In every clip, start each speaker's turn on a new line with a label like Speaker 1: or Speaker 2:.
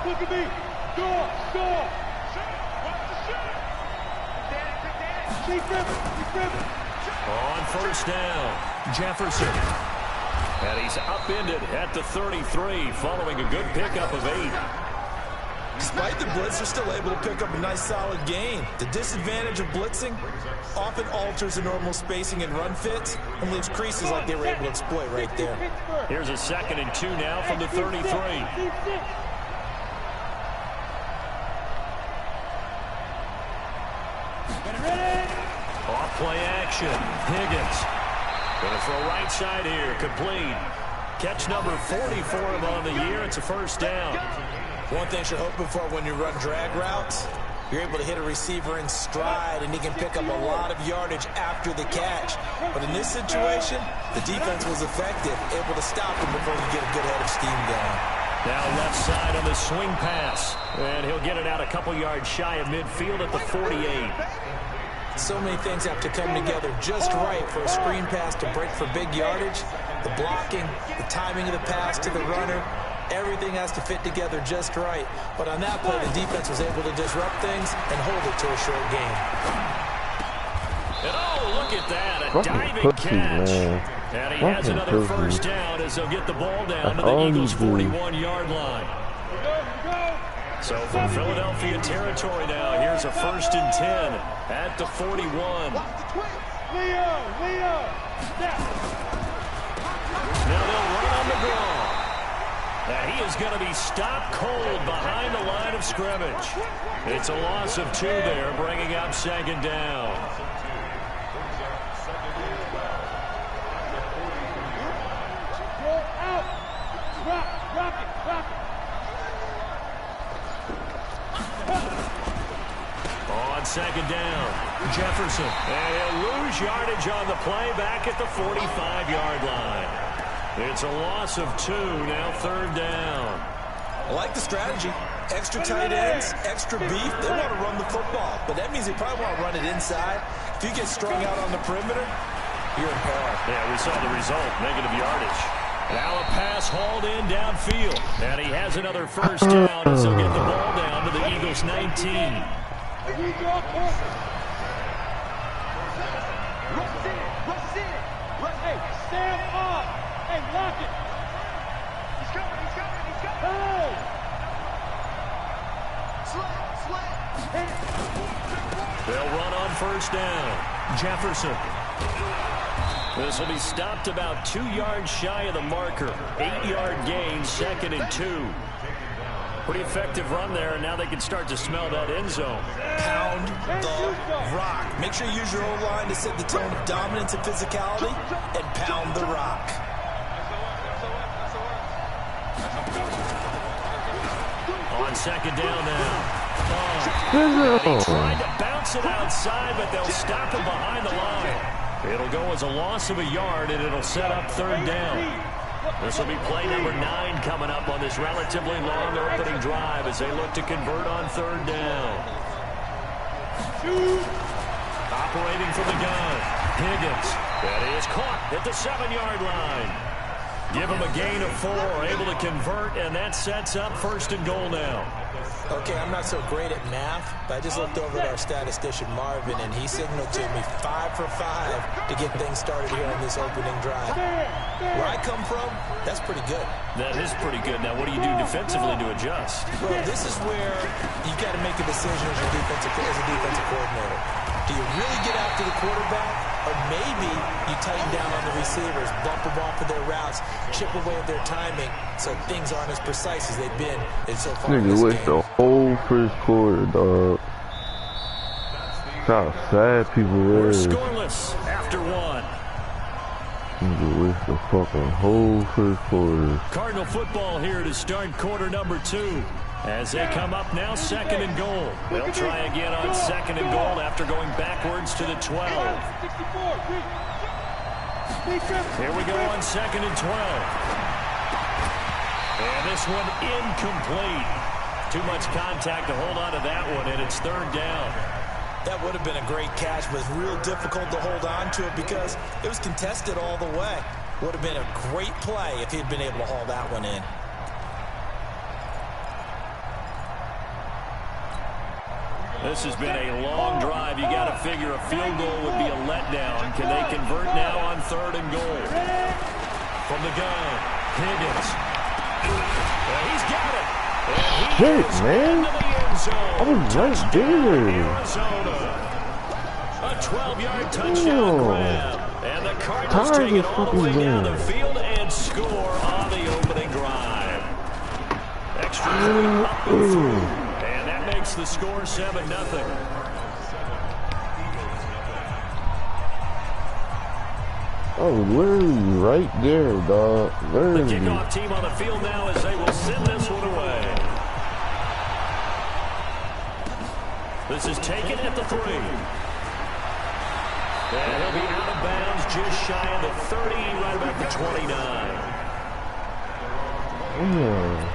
Speaker 1: Look at me. Score.
Speaker 2: On first down, Jefferson. And he's upended at the 33 following a good pickup of 8.
Speaker 3: Despite the blitz, they're still able to pick up a nice solid gain. The disadvantage of blitzing often alters the normal spacing and run fits and leaves creases like they were able to exploit right there.
Speaker 2: Here's a 2nd and 2 now from the 33. Off play action. Higgins. Gonna throw right side here. Complete. Catch number 40 for him on the year. It's a first down.
Speaker 3: One thing you're hoping for when you run drag routes, you're able to hit a receiver in stride, and he can pick up a lot of yardage after the catch. But in this situation, the defense was effective, able to stop him before he get a good head of steam going.
Speaker 2: Now left side on the swing pass. And he'll get it out a couple yards shy of midfield at the 48.
Speaker 3: So many things have to come together just right for a screen pass to break for big yardage. The blocking, the timing of the pass to the runner, everything has to fit together just right. But on that play, the defense was able to disrupt things and hold it to a short game.
Speaker 2: And oh, look at that, a diving catch. And he has another first down as they'll get the ball down to the Eagles' 41-yard line. So from Philadelphia territory now, here's a 1st and 10 at the 41. Now they'll run on the draw. Now he is going to be stopped cold behind the line of scrimmage. It's a loss of 2 there, bringing up 2nd down. On 2nd down, Jefferson. And he'll lose yardage on the play back at the 45-yard line. It's a loss of 2, now 3rd down.
Speaker 3: I like the strategy. Extra tight ends, extra beef. They want to run the football, but that means they probably want to run it inside. If you get strung out on the perimeter, you're in peril.
Speaker 2: Yeah, we saw the result, negative yardage. Now a pass hauled in downfield. And he has another first down as he'll get the ball down to the Eagles' 19.
Speaker 1: Stand up and lock it. He's coming. Oh!
Speaker 2: They'll run on first down. Jefferson. This will be stopped about 2 yards shy of the marker. 8-yard gain, 2nd and 2. Pretty effective run there, and now they can start to smell that end zone.
Speaker 3: Pound the rock. Make sure you use your O-line to set the tone of dominance and physicality, and pound the rock.
Speaker 2: On 2nd down now. Oh. He tried to bounce it outside, but they'll stop him behind the line. It'll go as a loss of a yard, and it'll set up 3rd down. This will be play number 9 coming up on this relatively long opening drive as they look to convert on 3rd down. Operating from the gun, Higgins. That is caught at the 7-yard line. Give him a gain of 4, able to convert, and that sets up 1st and goal now.
Speaker 3: Okay, I'm not so great at math, but I just looked over at our statistician, Marvin, and he signaled to me 5 for 5 to get things started here on this opening drive. Where I come from, that's pretty good.
Speaker 2: That is pretty good. Now, what do you do defensively to adjust?
Speaker 3: Well, this is where you've got to make a decision as a defensive coordinator. Do you really get after the quarterback, or maybe you tighten down on the receivers, bump them off of their routes, chip away at their timing, so things aren't as precise as they've been so far in this game.
Speaker 4: The whole first quarter, dog. That's how sad people
Speaker 2: We're
Speaker 4: were.
Speaker 2: scoreless after 1.
Speaker 4: Nigga waste the fucking whole first quarter.
Speaker 2: Cardinal football here to start quarter number 2. As they come up now, 2nd and goal. They'll try again on 2nd and goal after going backwards to the 12. Here we go on 2nd and 12. And this one incomplete. Too much contact to hold on to that one, and it's 3rd down.
Speaker 3: That would have been a great catch, but it's real difficult to hold on to it because it was contested all the way. Would have been a great play if he'd been able to haul that one in.
Speaker 2: This has been a long drive. You got to figure a field goal would be a letdown. Can they convert now on 3rd and goal? From the gun, Higgins. He's got it.
Speaker 4: Shit, man. I was right there.
Speaker 2: Arizona. A 12-yard touchdown grab. And the Cardinals take it all the way down the field and score on the opening drive. Extra point up and through. And that makes the score 7-0.
Speaker 4: Oh, literally right there, dog. Literally.
Speaker 2: The kickoff team on the field now as they will send this one away. This is taken at the 3. And he'll be out of bounds just shy of the 30, right about the 29.
Speaker 4: Yeah.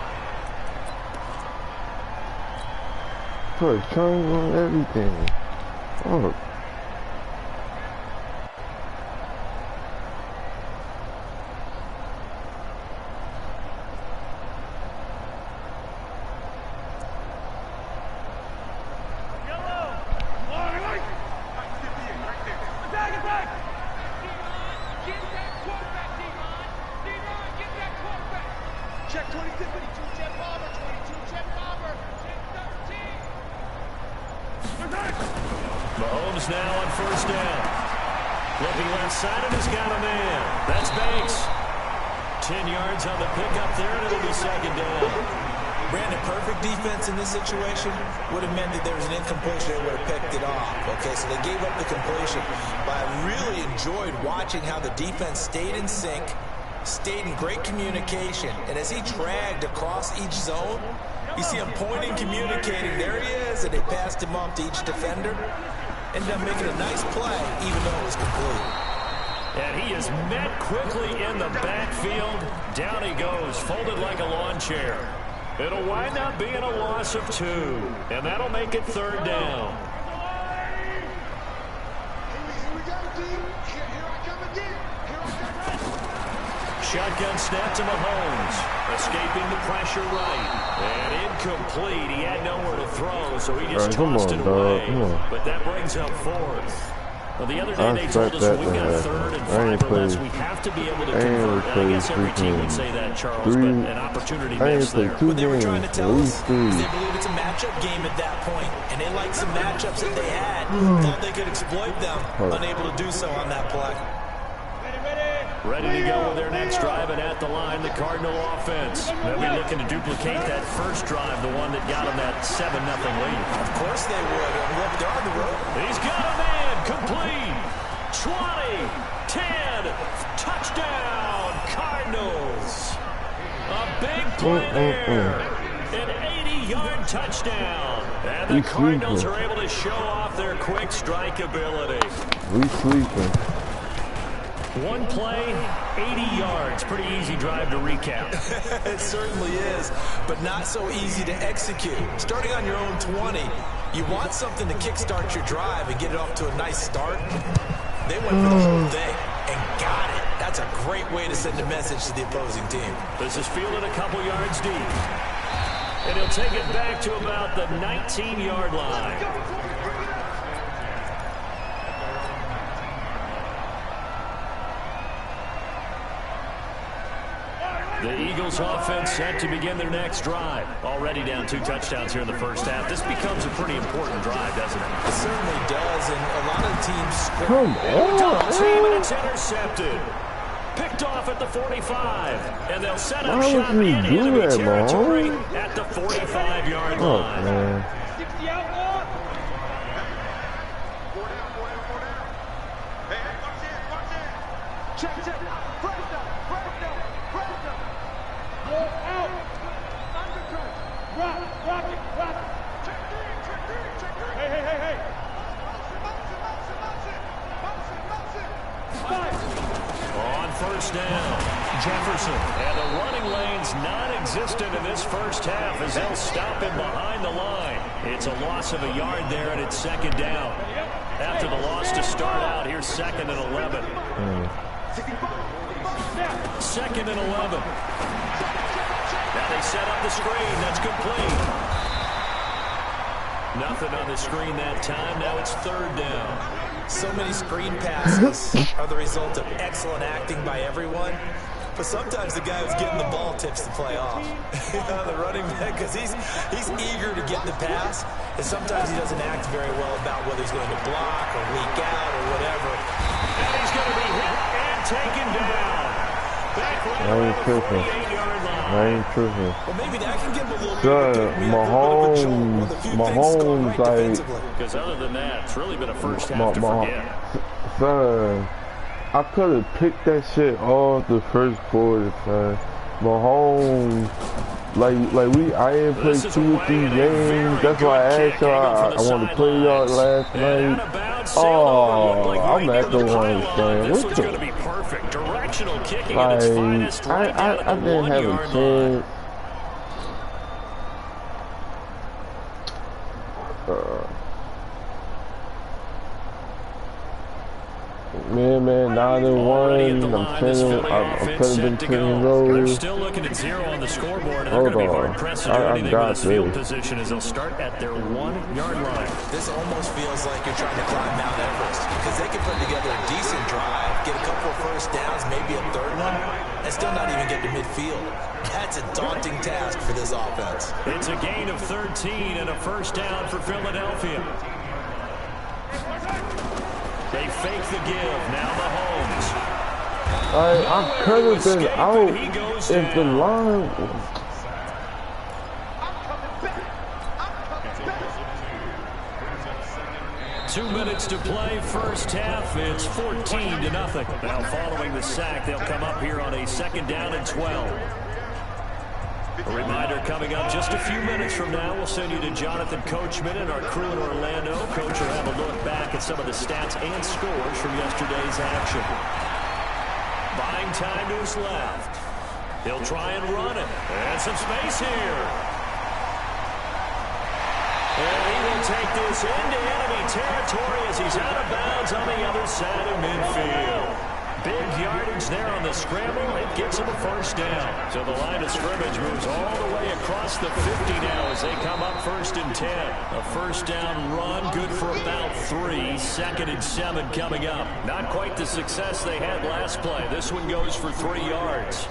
Speaker 4: Put a tongue on everything. Oh.
Speaker 2: Mahomes now on 1st down. Looking left side and has got a man. That's Banks. 10 yards on the pickup there, and it'll be 2nd down.
Speaker 3: Brandon, perfect defense in this situation would have meant that there was an incompletion. They would have picked it off. Okay, so they gave up the completion. But I really enjoyed watching how the defense stayed in sync, stayed in great communication. And as he dragged across each zone, you see him pointing, communicating. There he is, and they passed him off to each defender. Ended up making a nice play, even though it was complete.
Speaker 2: And he is met quickly in the backfield. Down he goes, folded like a lawn chair. It'll wind up being a loss of 2, and that'll make it 3rd down. Shotgun snap to Mahomes. Escaping the pressure right. And incomplete. He had nowhere to throw, so he just tossed it away. But that brings up 4th. Well, the other day they told us when we've got 3rd and 5 or less, we have to be able to convert. And I guess every team would say that, Charles, but an opportunity missed there.
Speaker 3: What they were trying to tell us is they believe it's a matchup game at that point, and they liked some matchups that they had. Thought they could exploit them, unable to do so on that play.
Speaker 2: Ready to go with their next drive, and at the line, the Cardinal offense. They'll be looking to duplicate that first drive, the one that got them that 7-0 lead.
Speaker 3: Of course they would. And look, they're on the road.
Speaker 2: He's got a man, complete. 20, 10, touchdown, Cardinals. A big play there. An 80-yard touchdown. And the Cardinals are able to show off their quick strike ability.
Speaker 4: We sleeping.
Speaker 2: One play, 80 yards. Pretty easy drive to recap.
Speaker 3: It certainly is, but not so easy to execute. Starting on your own 20, you want something to kickstart your drive and get it off to a nice start. They went for the whole thing and got it. That's a great way to send a message to the opposing team.
Speaker 2: This is fielded a couple yards deep. And he'll take it back to about the 19-yard line. The Eagles offense set to begin their next drive. Already down 2 touchdowns here in the first half. This becomes a pretty important drive, doesn't it?
Speaker 3: It certainly does, and a lot of teams score.
Speaker 4: Come on.
Speaker 2: Double team, and it's intercepted. Picked off at the 45, and they'll set up shop in enemy territory at the 45-yard line.
Speaker 4: Man.
Speaker 1: 60 outlaw. Check. Go out. Rock it. Hey.
Speaker 2: On 1st down, Jefferson. And the running lane's non-existent in this first half as they'll stop him behind the line. It's a loss of a yard there, and it's 2nd down. After the loss to start out, here's 2nd and 11. 2nd and 11. Now they set up the screen. That's complete. Nothing on the screen that time. Now it's third down.
Speaker 3: So many screen passes are the result of excellent acting by everyone. But sometimes the guy who's getting the ball tips the play off. The running back, because he's eager to get the pass, and sometimes he doesn't act very well about whether he's going to block or leak out or whatever.
Speaker 2: And he's going to be hit and taken down. Back right around the 48-yard line.
Speaker 4: I ain't tripping.
Speaker 3: Well, maybe that can give him a little
Speaker 4: Son, Mahomes, like...
Speaker 2: Because other than that, it's really been a first half to forget.
Speaker 4: Son, I could have picked that shit off the first quarter, son. Mahomes, I ain't played 2 or 3 games. That's why I asked y'all. I want to play y'all last night. Oh, I'm at the one, son. What the?
Speaker 2: Directional kicking
Speaker 4: Like,
Speaker 2: at its finest, right
Speaker 4: I didn't have a chance. Man, 9-1. I'm chilling. I could have been 10-0.
Speaker 2: They're still looking at 0 on the scoreboard, and they're going to be hard pressed to do anything with this field position as they'll start at their 1-yard line.
Speaker 3: This almost feels like you're trying to climb Mount Everest, because they can put together a decent drive, get a couple of first downs, maybe a third one, and still not even get to midfield. That's a daunting task for this offense.
Speaker 2: It's a gain of 13 and a first down for Philadelphia. They fake the give. Now Mahomes.
Speaker 4: I could have been out if the line.
Speaker 2: 2 minutes to play, first half. It's 14-0. Now following the sack, they'll come up here on a 2nd down and 12. A reminder coming up just a few minutes from now, we'll send you to Jonathan Coachman and our crew in Orlando. Coach will have a look back at some of the stats and scores from yesterday's action. Buying time to his left. He'll try and run it. And some space here. And he will take this into enemy territory as he's out of bounds on the other side of midfield. Big yardage there on the scramble. It gets him a first down. So the line of scrimmage moves all the way across the 50 now as they come up 1st and 10. A first down run, good for about 3. 2nd and 7 coming up. Not quite the success they had last play. This one goes for 3 yards.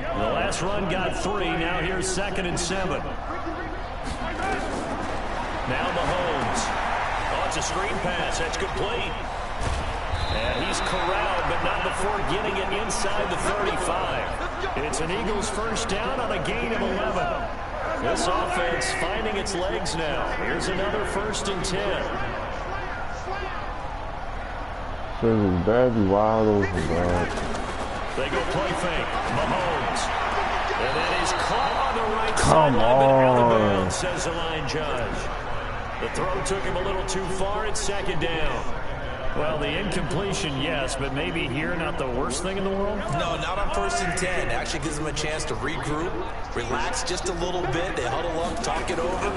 Speaker 2: The last run got 3. Now here's 2nd and 7. Now Mahomes. It's a screen pass. That's complete. And he's corralled, but not before getting it inside the 35. It's an Eagles first down on a gain of 11. This offense finding its legs now. Here's another 1st and 10.
Speaker 4: So Daddy wide open, God.
Speaker 2: They go play fake. Mahomes. And that is caught on the right
Speaker 4: Come
Speaker 2: sideline, but out of
Speaker 4: on.
Speaker 2: bounds, says the line judge. The throw took him a little too far. It's 2nd down. Well, the incompletion, yes, but maybe here not the worst thing in the world?
Speaker 3: No, not on 1st and 10. Actually gives them a chance to regroup, relax just a little bit. They huddle up, talk it over.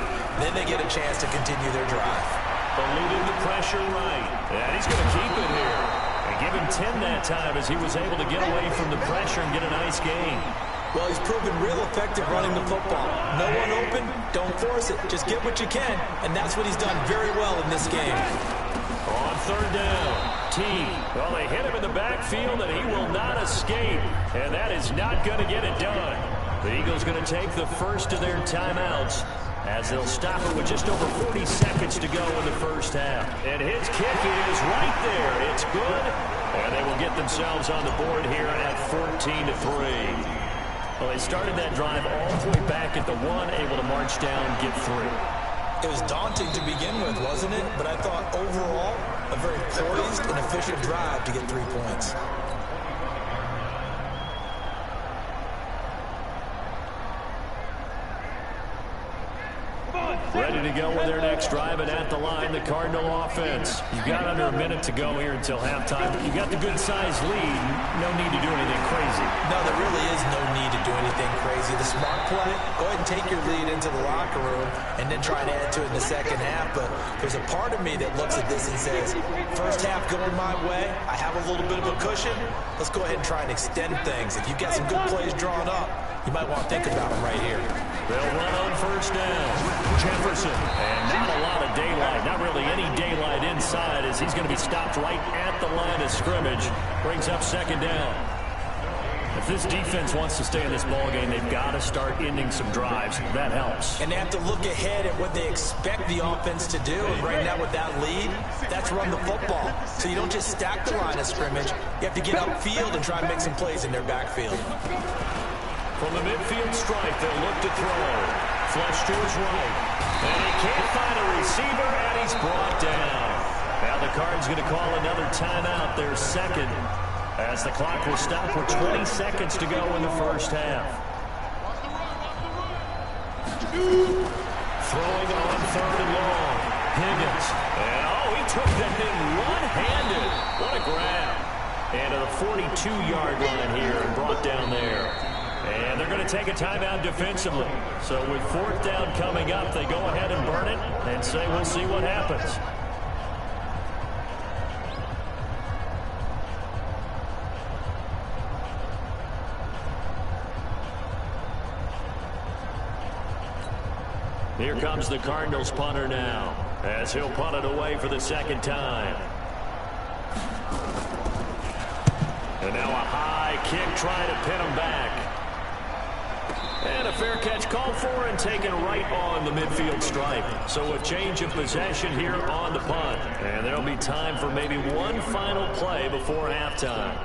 Speaker 3: Then they get a chance to continue their drive.
Speaker 2: Eluding the pressure right. And he's going to keep it here. And give him 10 that time as he was able to get away from the pressure and get a nice gain.
Speaker 3: Well, he's proven real effective running the football. No one open, don't force it. Just get what you can, and that's what he's done very well in this game.
Speaker 2: On 3rd down, T. Well, they hit him in the backfield, and he will not escape. And that is not going to get it done. The Eagles going to take the first of their timeouts as they'll stop it with just over 40 seconds to go in the first half. And his kick is right there. It's good, and they will get themselves on the board here at 14-3. Well, they started that drive all the way back at the 1, able to march down, get 3.
Speaker 3: It was daunting to begin with, wasn't it? But I thought overall, a very poised and efficient drive to get 3 points.
Speaker 2: Ready to go with their next drive, and at the line, the Cardinal offense. You've got under a minute to go here until halftime. You've got the good-sized lead. No need to do anything crazy.
Speaker 3: No, there really is no need to do anything crazy. The smart play, go ahead and take your lead into the locker room and then try and add to it in the second half. But there's a part of me that looks at this and says, first half going my way, I have a little bit of a cushion. Let's go ahead and try and extend things. If you've got some good plays drawn up, you might want to think about them right here.
Speaker 2: They'll run on first down. Jefferson, and not a lot of daylight, not really any daylight inside, as he's going to be stopped right at the line of scrimmage. Brings up second down. If this defense wants to stay in this ballgame, they've got to start ending some drives. That helps.
Speaker 3: And they have to look ahead at what they expect the offense to do. And right now with that lead, that's run the football. So you don't just stack the line of scrimmage. You have to get upfield and try and make some plays in their backfield.
Speaker 2: From the midfield stripe, they'll look to throw. Flush to his right. And he can't find a receiver, and he's brought down. Now the Card's going to call another timeout, their second, as the clock will stop with 20 seconds to go in the first half. Throwing on third and long. Higgins. And he took that thing one-handed. What a grab. And to the 42-yard line here and brought down there. And they're going to take a timeout defensively. So with fourth down coming up, they go ahead and burn it and say we'll see what happens. Here comes the Cardinals punter now, as he'll punt it away for the second time. And now a high kick trying to pin him back. And a fair catch called for and taken right on the midfield stripe. So a change of possession here on the punt. And there'll be time for maybe one final play before halftime.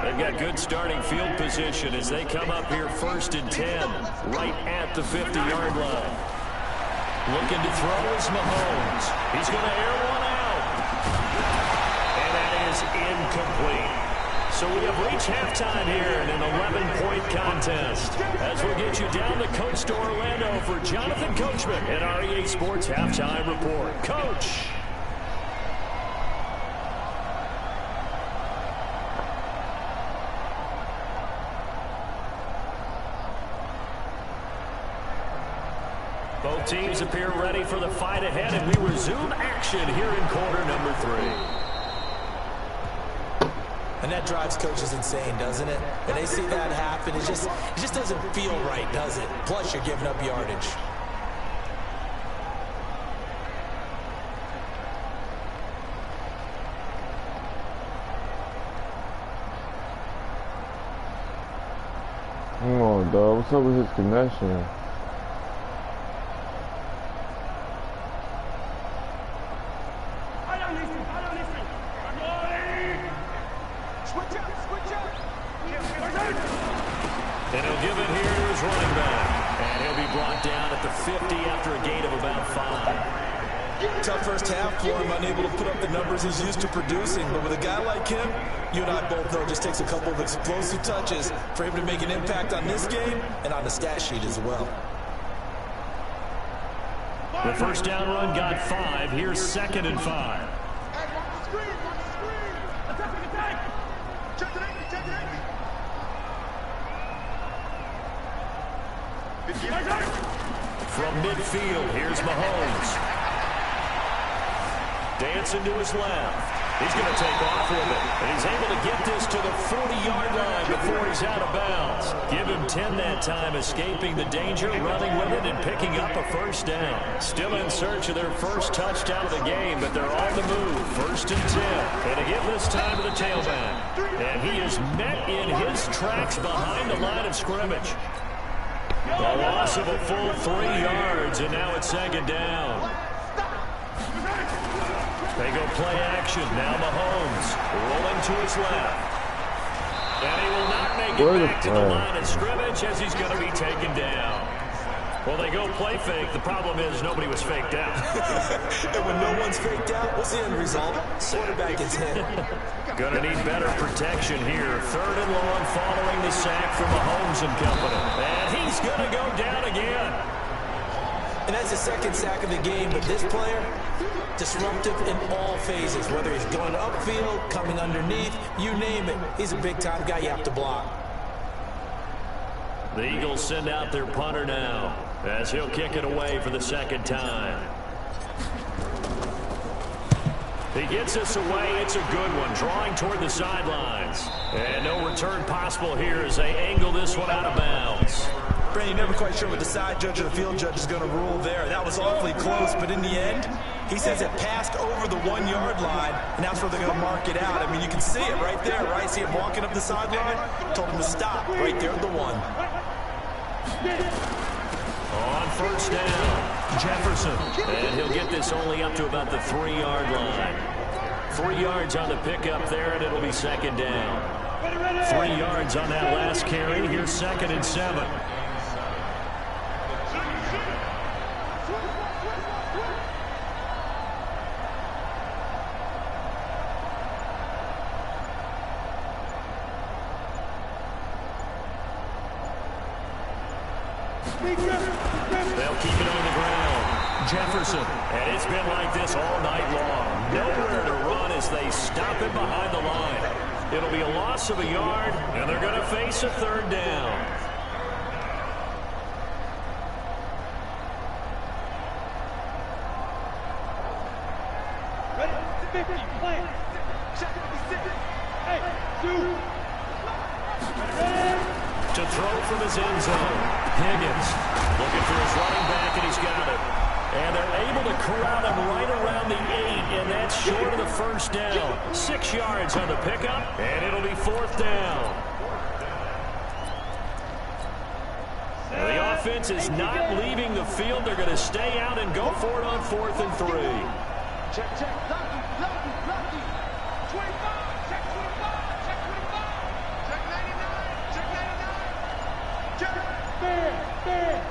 Speaker 2: They've got good starting field position as they come up here first and 10, right at the 50-yard line. Looking to throw is Mahomes. He's going to air one out. And that is incomplete. So we have reached halftime here in an 11-point contest. As we'll get you down the coast to Orlando for Jonathan Coachman and our EA Sports Halftime Report. Coach. Both teams appear ready for the fight ahead, and we resume action here in quarter number 3.
Speaker 3: And that drives coaches insane, doesn't it? When they see that happen, it just doesn't feel right, does it? Plus, you're giving up yardage.
Speaker 4: Come on, dog. What's up with his connection?
Speaker 2: And he'll give it here to his running back. And he'll be brought down at the 50 after a gain of about 5.
Speaker 3: Tough first half for him, unable to put up the numbers he's used to producing. But with a guy like him, you and I both know it just takes a couple of explosive touches for him to make an impact on this game and on the stat sheet as well.
Speaker 2: The first down run got 5. Here's second and 5. From midfield, here's Mahomes. Dancing to his left. He's going to take off with it. And he's able to get this to the 40-yard line before he's out of bounds. Give him 10 that time, escaping the danger, running with it, and picking up a first down. Still in search of their first touchdown of the game, but they're on the move. First and 10. And to give this time to the tailback. And he is met in his tracks behind the line of scrimmage. A loss of a full 3 yards, and now it's second down. They go play action. Now Mahomes rolling to his left. And he will not make it back to the line of scrimmage as he's going to be taken down. Well, they go play fake. The problem is nobody was faked out.
Speaker 3: And when no one's faked out, what's the end result? Quarterback gets hit.
Speaker 2: Going to need better protection here. Third and long following the sack from Mahomes and company. And he's going to go down again.
Speaker 3: And that's the second sack of the game, but this player, disruptive in all phases, whether he's going upfield, coming underneath, you name it. He's a big-time guy you have to block.
Speaker 2: The Eagles send out their punter now, as he'll kick it away for the second time. He gets this away. It's a good one, drawing toward the sidelines. And no return possible here as they angle this one out of bounds.
Speaker 3: Brandon, never quite sure what the side judge or the field judge is going to rule there. That was awfully close, but in the end, he says it passed over the 1-yard line, and that's where they're going to mark it out. I mean, you can see it right there, right? See him walking up the sideline? Told him to stop right there at the 1.
Speaker 2: On first down, Jefferson. And he'll get this only up to about the 3-yard line. 3 yards on the pickup there, and it'll be second down. 3 yards on that last carry. Here's 2nd and 7. They'll keep it on the ground. Jefferson. And it's been like this all night long. Nowhere to run as they stop it behind the line. It'll be a loss of a yard, and they're going to face a 3rd down.
Speaker 1: Ready? 50. Plant. Hey, shoot.
Speaker 2: To throw from his end zone. Higgins looking for his running back, and he's got it. And they're able to corral him right around the 8, and that's short of the first down. 6 yards on the pickup, and it'll be 4th down. And the offense is not leaving the field. They're going to stay out and go for it on 4th and 3.
Speaker 1: Check, check. Lucky, lucky, lucky. 25. Check 25. Check 25. Check 99. Check 99. Check. Fair, fair.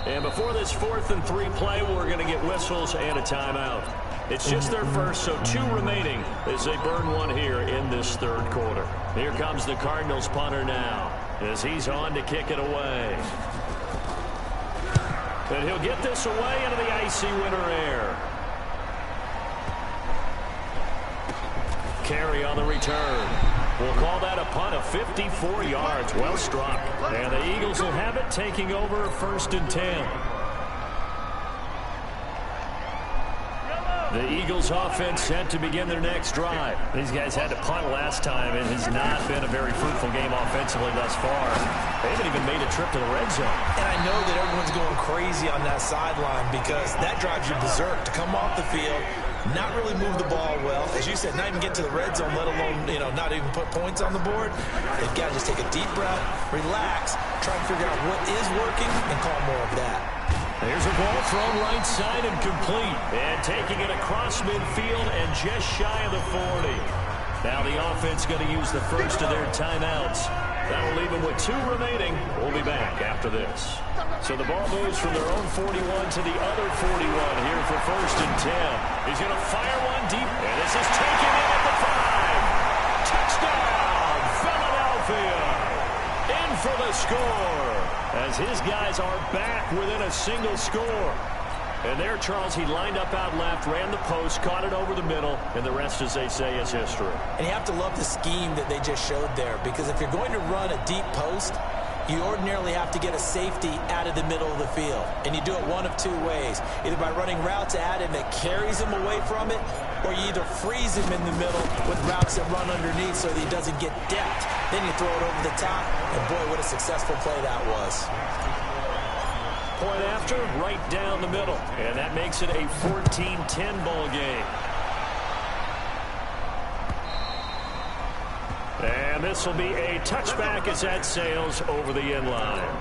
Speaker 2: And before this 4th and 3 play, we're going to get whistles and a timeout. It's just their first, so 2 remaining as they burn one here in this 3rd quarter. Here comes the Cardinals punter now as he's on to kick it away. And he'll get this away into the icy winter air. Carry on the return. We'll call that a punt of 54 yards. Well struck. And the Eagles will have it, taking over 1st and 10. The Eagles offense set to begin their next drive. These guys had to punt last time. It has not been a very fruitful game offensively thus far. They haven't even made a trip to the red zone.
Speaker 3: And I know that everyone's going crazy on that sideline because that drives you berserk to come off the field, not really move the ball well. As you said, not even get to the red zone, let alone, not even put points on the board. They've got to just take a deep breath, relax, try to figure out what is working, and call more of that.
Speaker 2: There's a ball thrown right side and complete. And taking it across midfield and just shy of the 40. Now the offense going to use the first of their timeouts. That'll leave them with 2 remaining. We'll be back after this. So the ball moves from their own 41 to the other 41 here for 1st and 10. He's going to fire one deep. And this is taken in at the 5. Touchdown, Philadelphia. In for the score. As his guys are back within a single score. And there, Charles, he lined up out left, ran the post, caught it over the middle, and the rest, as they say, is history.
Speaker 3: And you have to love the scheme that they just showed there, because if you're going to run a deep post, you ordinarily have to get a safety out of the middle of the field. And you do it one of 2 ways. Either by running routes at him that carries him away from it, or you either freeze him in the middle with routes that run underneath so that he doesn't get depth. Then you throw it over the top, and boy, what a successful play that was.
Speaker 2: Point after, right down the middle. And that makes it a 14-10 ball game. And this will be a touchback as that sails over the end line.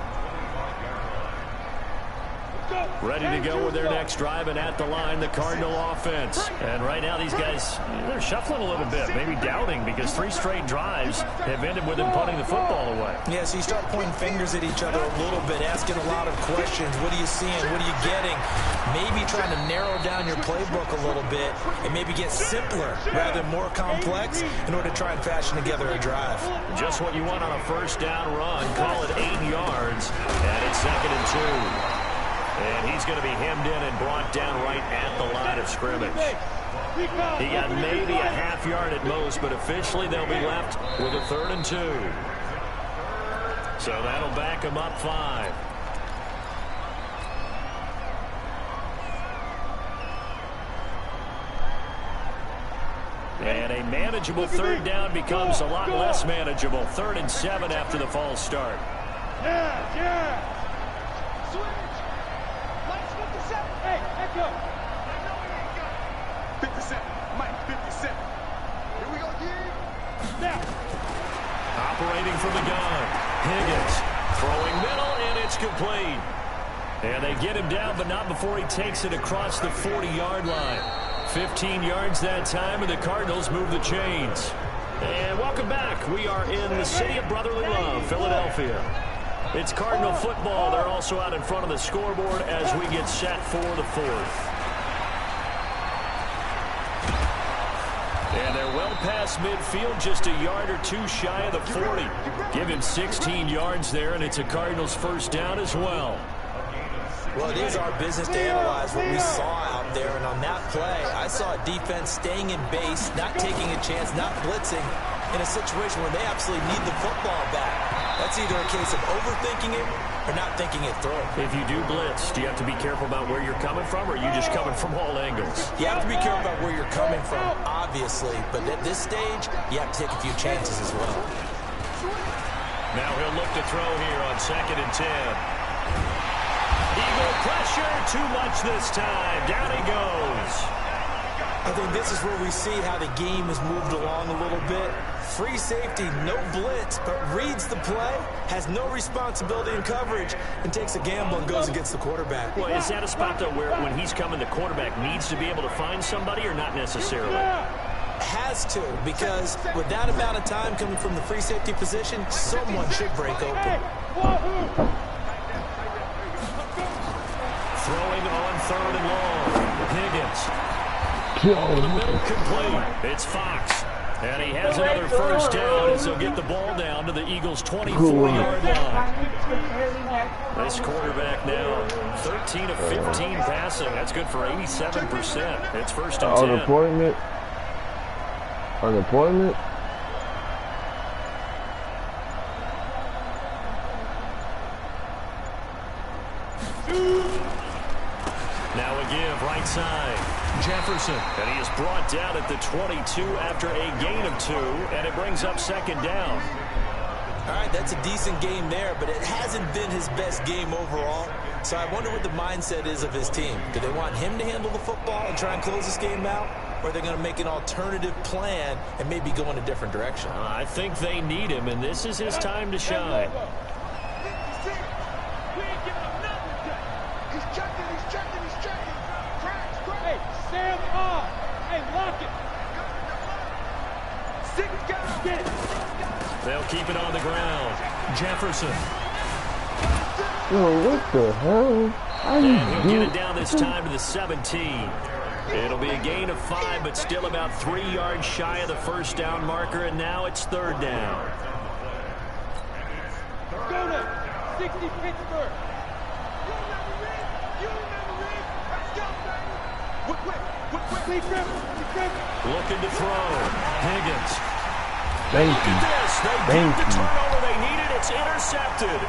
Speaker 2: Ready to go with their next drive, and at the line, the Cardinal offense. And right now, these guys, they're shuffling a little bit, maybe doubting, because 3 straight drives have ended with them punting the football away.
Speaker 3: Yeah, so you start pointing fingers at each other a little bit, asking a lot of questions. What are you seeing? What are you getting? Maybe trying to narrow down your playbook a little bit and maybe get simpler rather than more complex in order to try and fashion together a drive.
Speaker 2: Just what you want on a first down run. Call it 8 yards, and it's 2nd and 2. And he's going to be hemmed in and brought down right at the line of scrimmage. He got maybe a half yard at most, but officially they'll be left with a 3rd and 2. So that'll back him up 5. And a manageable third down becomes a lot less manageable. 3rd and 7 after the false start.
Speaker 1: Yeah. Switch. Mike's 57. Hey, echo. I know he ain't got 57. Mike, 57. Here we go, D. Now.
Speaker 2: Operating from the gun. Higgins throwing middle, and it's complete. And they get him down, but not before he takes it across the 40-yard line. 15 yards that time, and the Cardinals move the chains. And welcome back. We are in the city of brotherly love, Philadelphia. It's Cardinal football. They're also out in front of the scoreboard as we get set for the 4th. And they're well past midfield, just a yard or two shy of the 40. Give him 16 yards there, and it's a Cardinals first down as well.
Speaker 3: Well, it is our business to analyze what we saw out there, and on that play, I saw a defense staying in base, not taking a chance, not blitzing, in a situation where they absolutely need the football back. That's either a case of overthinking it or not thinking it through.
Speaker 2: If you do blitz, do you have to be careful about where you're coming from, or are you just coming from all angles?
Speaker 3: You have to be careful about where you're coming from, obviously, but at this stage, you have to take a few chances as well.
Speaker 2: Now he'll look to throw here on 2nd and 10. Eagle pressure, too much this time. Down he goes.
Speaker 3: I think this is where we see how the game has moved along a little bit. Free safety, no blitz, but reads the play, has no responsibility in coverage, and takes a gamble and goes against the quarterback.
Speaker 2: Well, is that a spot, though, where when he's coming, the quarterback needs to be able to find somebody, or not necessarily?
Speaker 3: Has to, because with that amount of time coming from the free safety position, someone should break open.
Speaker 2: Throwing on 3rd and long. Higgins. Over the middle, complete. It's Fox. And he has another first down as he'll get the ball down to the Eagles' 24-yard line. This quarterback now 13 of 15 passing. That's good for 87%. It's 1st and 10.
Speaker 4: Unemployment.
Speaker 2: Now a give, right side. Jefferson. And he is brought down at the 22 after a gain of 2, and it brings up 2nd down.
Speaker 3: All right, that's a decent game there, but it hasn't been his best game overall. So I wonder what the mindset is of his team. Do they want him to handle the football and try and close this game out? Or are they going to make an alternative plan and maybe go in a different direction?
Speaker 2: I think they need him, and this is his time to shine.
Speaker 1: Sam off. Hey, lock it. 6 guys. Get it.
Speaker 2: They'll keep it on the ground. Jefferson.
Speaker 4: Yo, what the hell?
Speaker 2: And he'll get it down this time to the 17. It'll be a gain of 5, but still about 3 yards shy of the first down marker, and now it's 3rd down.
Speaker 1: Go to 60 Pittsburgh. You remember me? Let's go, baby.
Speaker 2: Looking to throw. Higgins.
Speaker 4: Thank
Speaker 2: Look
Speaker 4: you.
Speaker 2: at this. They get the turnover they needed. It's intercepted.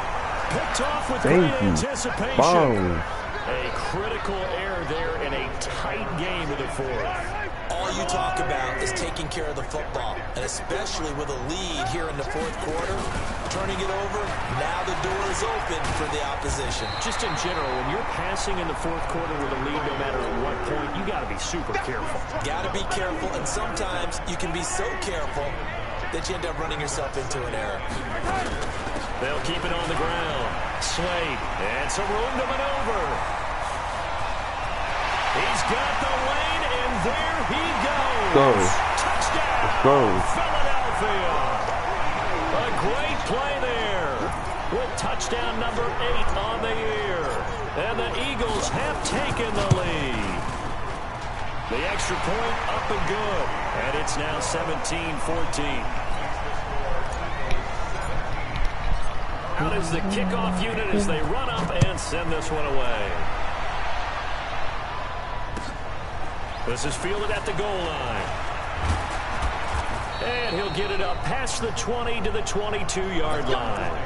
Speaker 2: Picked off with great anticipation. A critical error there in a tight game of the 4th.
Speaker 3: All you talk about is taking care of the football, and especially with a lead here in the 4th quarter, turning it over, now the door is open for the opposition.
Speaker 2: Just in general, when you're passing in the 4th quarter with a lead, no matter at what point, you got to be super careful.
Speaker 3: Got to be careful, and sometimes you can be so careful that you end up running yourself into an error.
Speaker 2: They'll keep it on the ground. Slade, and some room to maneuver. He's got the lane, and there he goes. Touchdown,
Speaker 4: Let's go.
Speaker 2: Philadelphia. A great play there with touchdown number 8 on the year. And the Eagles have taken the lead. The extra point up and good. And it's now 17-14. Out is the kickoff unit as they run up and send this one away. This is fielded at the goal line. And he'll get it up past the 20 to the 22-yard line.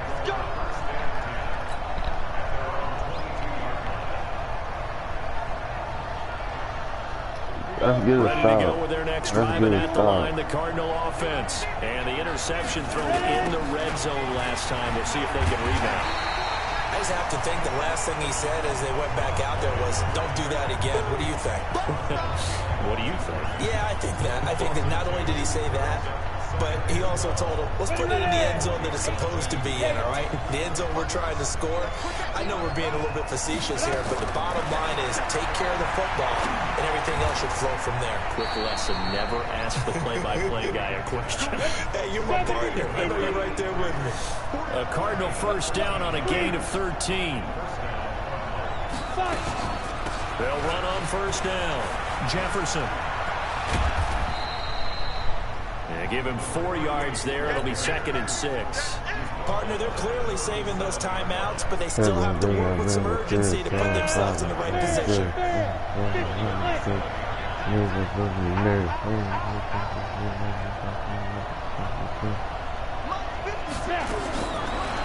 Speaker 4: Let's get a
Speaker 2: Ready
Speaker 4: stop.
Speaker 2: to go with their next drive, and at the line, the Cardinal offense. And the interception thrown in the red zone last time. We'll see if they can rebound.
Speaker 3: I just have to think the last thing he said as they went back out there was, don't do that again. What do you think?
Speaker 2: What do you think?
Speaker 3: Yeah, I think that. I think that not only did he say that, but he also told him, let's put it in the end zone that it's supposed to be in, all right? The end zone we're trying to score. I know we're being a little bit facetious here, but the bottom line is take care of the football, and everything else should flow from there.
Speaker 2: Quick lesson, never ask the play-by-play guy a question.
Speaker 3: Hey, you're my partner. I know you're right there with me.
Speaker 2: A Cardinal first down on a gain of 13. They'll run on first down. Jefferson. And give him 4 yards there. It'll be 2nd and 6.
Speaker 3: Partner, they're clearly saving those timeouts, but they still have to work with some urgency to put themselves in the right position.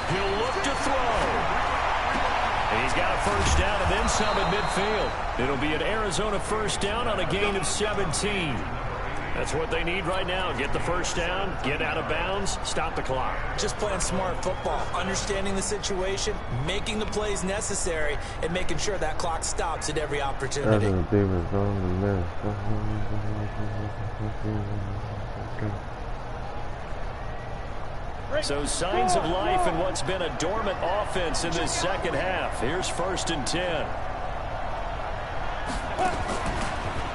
Speaker 2: He'll look to throw. He's got a first down and then some at midfield. It'll be an Arizona first down on a gain of 17. That's what they need right now. Get the first down, get out of bounds, stop the clock.
Speaker 3: Just playing smart football, understanding the situation, making the plays necessary, and making sure that clock stops at every opportunity.
Speaker 2: So signs of life in what's been a dormant offense in this second half. Here's 1st and 10.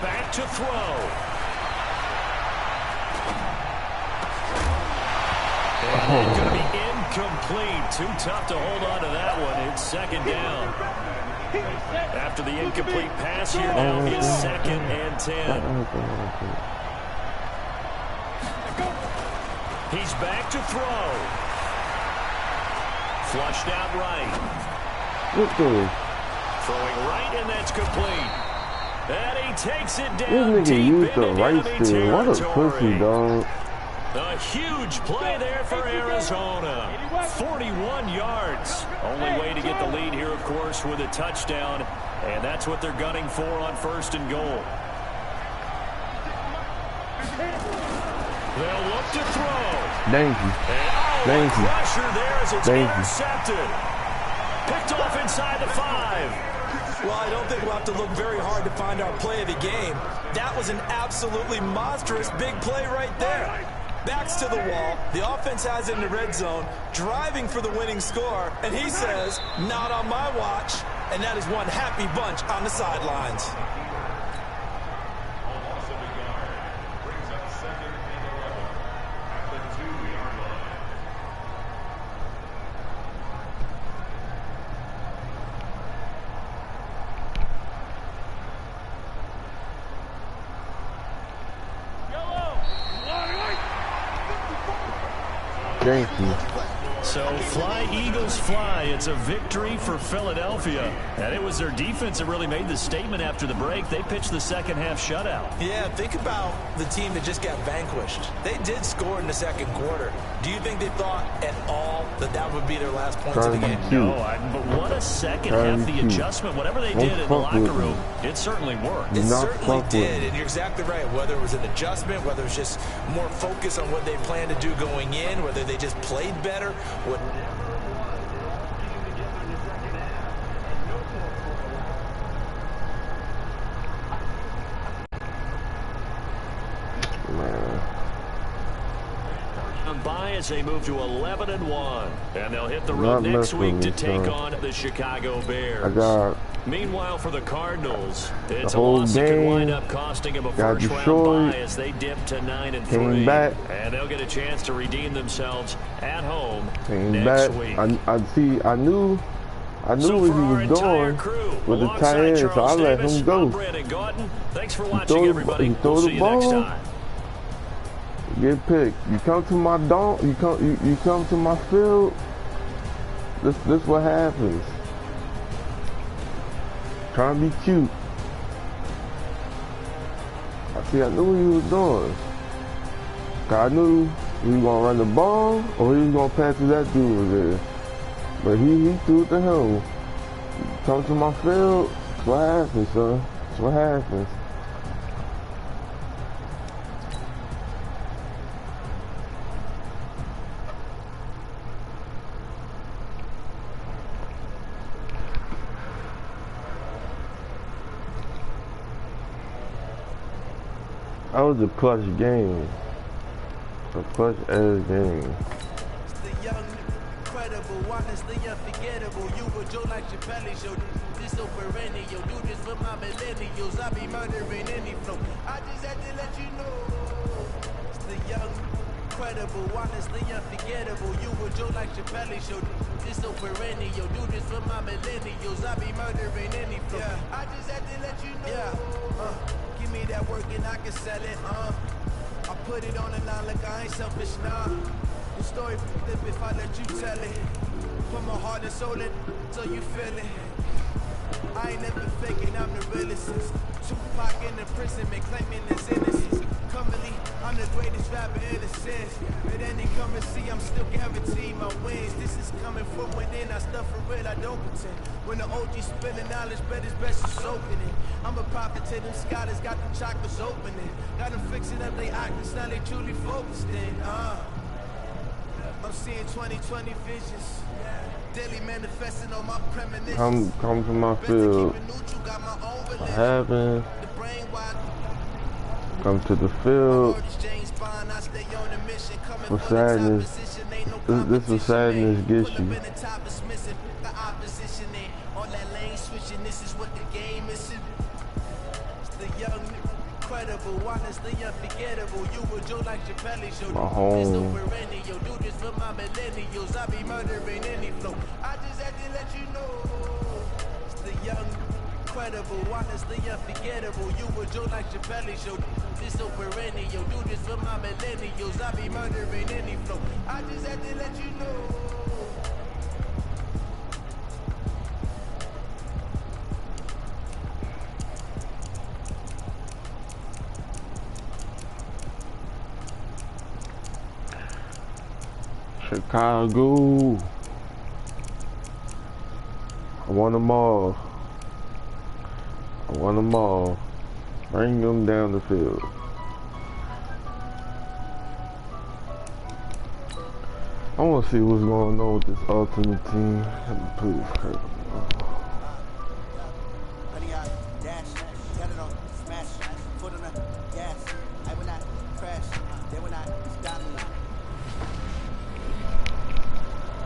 Speaker 2: Back to throw. And it's going to be incomplete. Too tough to hold on to that one. It's 2nd down. After the incomplete pass here now is 2nd and 10. He's back to throw. Flushed out right. Throwing right, and that's complete. And he takes it down
Speaker 4: this nigga
Speaker 2: deep
Speaker 4: used the
Speaker 2: into
Speaker 4: right
Speaker 2: enemy
Speaker 4: still. What a
Speaker 2: territory.
Speaker 4: pussy, dog.
Speaker 2: A huge play there for Arizona. 41 yards. Only way to get the lead here, of course, with a touchdown. And that's what they're gunning for on 1st and goal. They'll look to throw.
Speaker 4: Thank you.
Speaker 2: And pressure there as it's intercepted. Picked off inside the 5.
Speaker 3: Well, I don't think we'll have to look very hard to find our play of the game. That was an absolutely monstrous big play right there. Backs to the wall. The offense has it in the red zone, driving for the winning score. And he says, not on my watch. And that is one happy bunch on the sidelines.
Speaker 4: Thank you.
Speaker 2: So fly, Eagles, fly. It's a victory for Philadelphia. And it was their defense that really made the statement after the break. They pitched the second half shutout.
Speaker 3: Yeah, think about the team that just got vanquished. They did score in the second quarter. Do you think they thought at all that that would be their last points of the game?
Speaker 2: No, but what a second half. The adjustment, whatever they did in the locker room, it certainly worked.
Speaker 3: It certainly did, and you're exactly right. Whether it was an adjustment, whether it was just more focus on what they planned to do going in, whether they just played better, what...
Speaker 2: By as they move to 11-1, and they'll hit the road next week to take on the Chicago Bears. Meanwhile, for the Cardinals, it's a loss that could wind up costing them a first-round bye as they dip to 9-3, and they'll get a chance to redeem themselves at home next week.
Speaker 4: I knew where he was going with the tight end, so I let him go.
Speaker 2: Thanks for watching, everybody. We'll see you next time.
Speaker 4: Get picked. You come to my dome. You come to my field. This what happens. Trying to be cute. I knew what he was doing. I knew he was gonna run the ball or he was gonna pass to that dude over there. But he threw it to him. Come to my field. That's what happens, son. That's what happens. That was a clutch game. A clutch ass game.
Speaker 1: The young, incredible, honestly unforgettable. You were Joe like your belly show. This so perennial. Do this for my millennials. I be murdering any flow. I just had to let you know. It's the young, incredible, honestly unforgettable. You were Joe like your belly show. This so perennial. Do this for my millennials. I be murdering any flow. Yeah. I just had to let you know. Yeah. Give me that work and I can sell it. I put it on the line like I ain't selfish, nah. The story flip if I let you tell it. Put my heart and soul in so you feel it. I ain't never faking, I'm the realest. Tupac in the prison, man, claiming his innocence. Commonly, I'm the greatest rapper in a sense. At any currency, I'm still guaranteed my wins. This is coming from within, I stuff for real, I don't pretend. When the OG spilling knowledge, bet it's best to soaking it. I'm a prophet to them scholars, got them chakras opening. Got them fixing up they octaves, now they truly focused in. I'm seeing 2020 visions. Daily manifesting on my premonitions.
Speaker 4: Come to my field. What happened? Come to the field. For sadness. This is sadness gets you. Incredible, honestly unforgettable. You were Joe like your belly show. My home. Do this for my millennials. I be murdering any flow. I just had to let you know. It's the young, incredible, honestly unforgettable. You were Joe like your belly show. This so perennial. Do this for my millennials. I be murdering any flow. I just had to let you know. Chicago. I want them all. I want them all. Bring them down the field. I want to see what's going on with this ultimate team. Let me put it